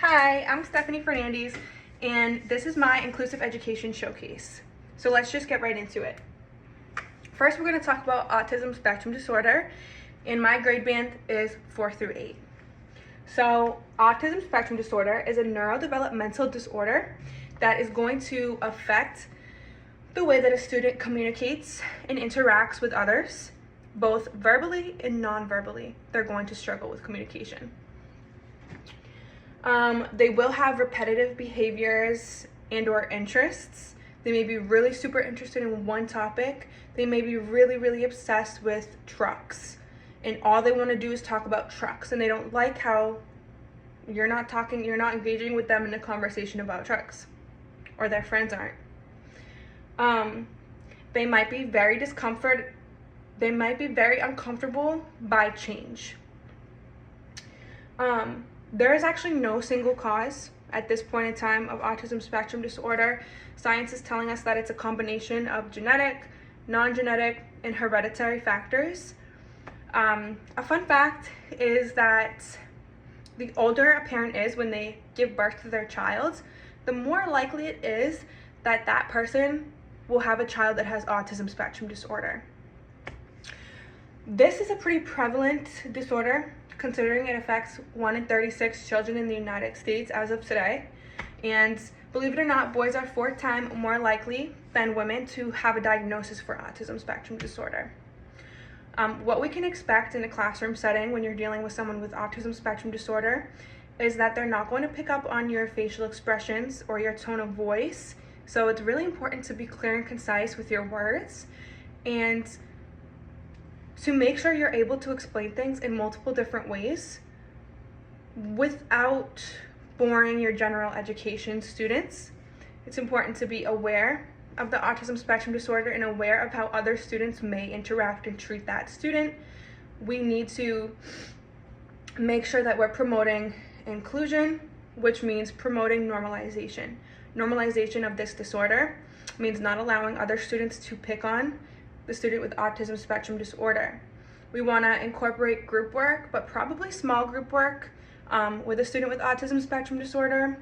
Hi, I'm Stephanie Fernandez, and this is my Inclusive Education Showcase. So let's just get right into it. First, we're going to talk about autism spectrum disorder, and my grade band is 4 through 8. So autism spectrum disorder is a neurodevelopmental disorder that is going to affect the way that a student communicates and interacts with others, both verbally and non-verbally. They're going to struggle with communication. They will have repetitive behaviors and or interests. They may be really super interested in one topic. They may be really obsessed with trucks, and all they want to do is talk about trucks, and they don't like how you're not engaging with them in a conversation about trucks, or their friends aren't. They might be very uncomfortable by change. There is actually no single cause at this point in time of autism spectrum disorder. Science is telling us that it's a combination of genetic, non-genetic, and hereditary factors. A fun fact is that the older a parent is when they give birth to their child, the more likely it is that that person will have a child that has autism spectrum disorder. This is a pretty prevalent disorder, considering it affects 1 in 36 children in the United States as of today. And believe it or not, boys are 4 times more likely than women to have a diagnosis for autism spectrum disorder. What we can expect in a classroom setting when you're dealing with someone with autism spectrum disorder is that they're not going to pick up on your facial expressions or your tone of voice. So it's really important to be clear and concise with your words, and to make sure you're able to explain things in multiple different ways without boring your general education students. It's important to be aware of the autism spectrum disorder and aware of how other students may interact and treat that student. We need to make sure that we're promoting inclusion, which means promoting normalization. Normalization of this disorder means not allowing other students to pick on the student with autism spectrum disorder. We want to incorporate group work, but probably small group work with a student with autism spectrum disorder.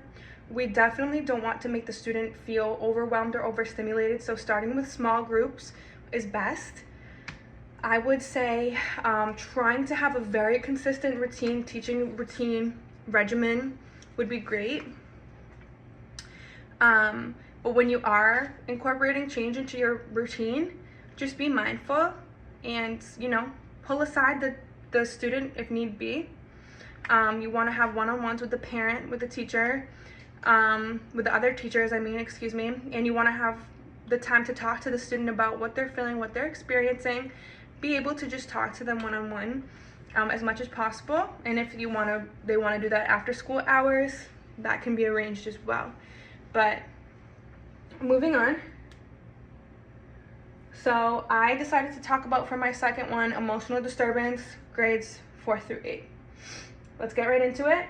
We definitely don't want to make the student feel overwhelmed or overstimulated, so starting with small groups is best. I would say trying to have a very consistent teaching routine regimen would be great. But when you are incorporating change into your routine, just be mindful and, pull aside the student if need be. You want to have one-on-ones with the parent, with the teacher, with the other teachers, and you want to have the time to talk to the student about what they're feeling, what they're experiencing. Be able to just talk to them one-on-one as much as possible. And if they want to do that after school hours, that can be arranged as well. But moving on. So I decided to talk about for my second one, emotional disturbance, grades 4 through 8. Let's get right into it.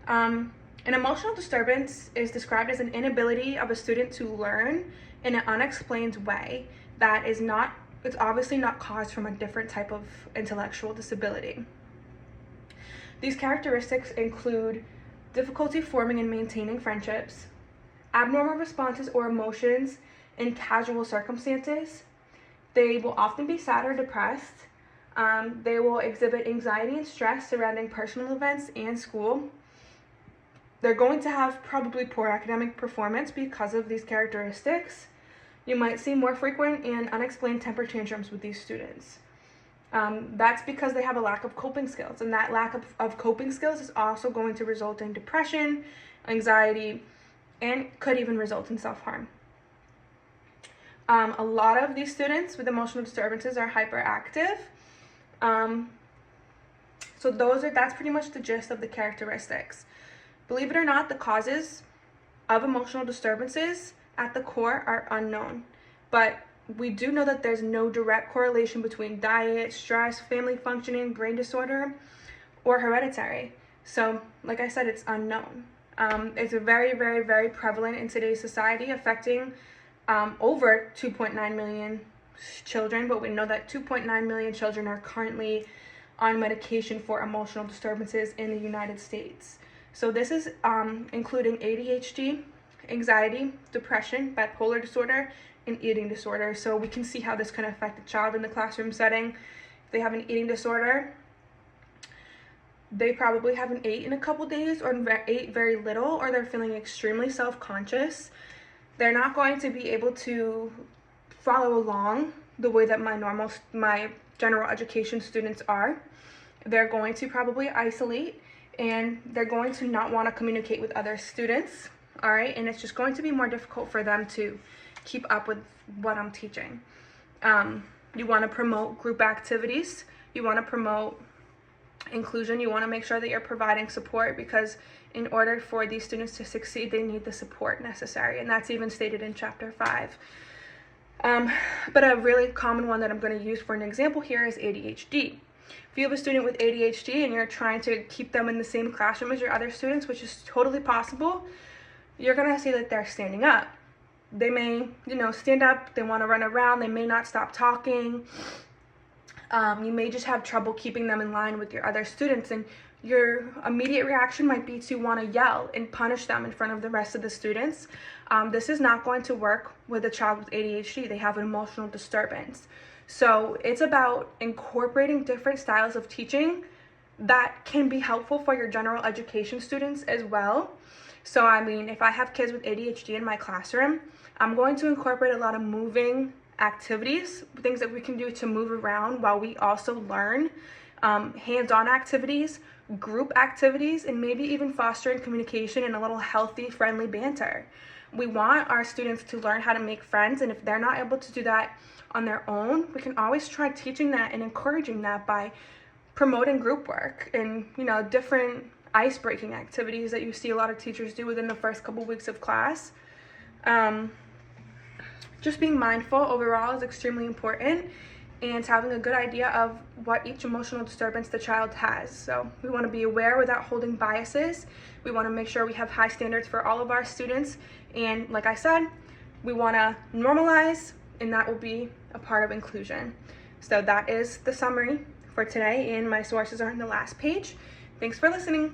An emotional disturbance is described as an inability of a student to learn in an unexplained way it's obviously not caused from a different type of intellectual disability. These characteristics include difficulty forming and maintaining friendships, abnormal responses or emotions in casual circumstances. They will often be sad or depressed. They will exhibit anxiety and stress surrounding personal events and school. They're going to have probably poor academic performance because of these characteristics. You might see more frequent and unexplained temper tantrums with these students. That's because they have a lack of coping skills, and that lack of coping skills is also going to result in depression, anxiety, and could even result in self-harm. A lot of these students with emotional disturbances are hyperactive. So that's pretty much the gist of the characteristics. Believe it or not, the causes of emotional disturbances at the core are unknown, but we do know that there's no direct correlation between diet, stress, family functioning, brain disorder, or hereditary. So, like I said, it's unknown. It's very prevalent in today's society, affecting over 2.9 million children, but we know that 2.9 million children are currently on medication for emotional disturbances in the United States. So this is including ADHD, anxiety, depression, bipolar disorder, and eating disorder. So we can see how this can affect a child in the classroom setting. If they have an eating disorder, they probably haven't ate in a couple days, or ate very little, or they're feeling extremely self-conscious. They're not going to be able to follow along the way that my general education students are. They're going to probably isolate, and they're going to not want to communicate with other students, all right? And it's just going to be more difficult for them to keep up with what I'm teaching. You want to promote group activities. You want to promote inclusion. You want to make sure that you're providing support, because in order for these students to succeed, they need the support necessary, and that's even stated in chapter 5. But a really common one that I'm going to use for an example here is ADHD. If you have a student with ADHD and you're trying to keep them in the same classroom as your other students, which is totally possible, you're going to see that they're standing up. They may, stand up, they want to run around, they may not stop talking. You may just have trouble keeping them in line with your other students, and your immediate reaction might be to want to yell and punish them in front of the rest of the students. This is not going to work with a child with ADHD. They have an emotional disturbance. So it's about incorporating different styles of teaching that can be helpful for your general education students as well. So I mean, if I have kids with ADHD in my classroom, I'm going to incorporate a lot of moving activities, things that we can do to move around while we also learn, hands-on activities, group activities, and maybe even fostering communication and a little healthy, friendly banter. We want our students to learn how to make friends, and if they're not able to do that on their own, we can always try teaching that and encouraging that by promoting group work and different ice-breaking activities that you see a lot of teachers do within the first couple weeks of class. Just being mindful overall is extremely important, and having a good idea of what each emotional disturbance the child has. So we want to be aware without holding biases. We want to make sure we have high standards for all of our students, and like I said, we want to normalize, and that will be a part of inclusion. So that is the summary for today, and my sources are on the last page. Thanks for listening.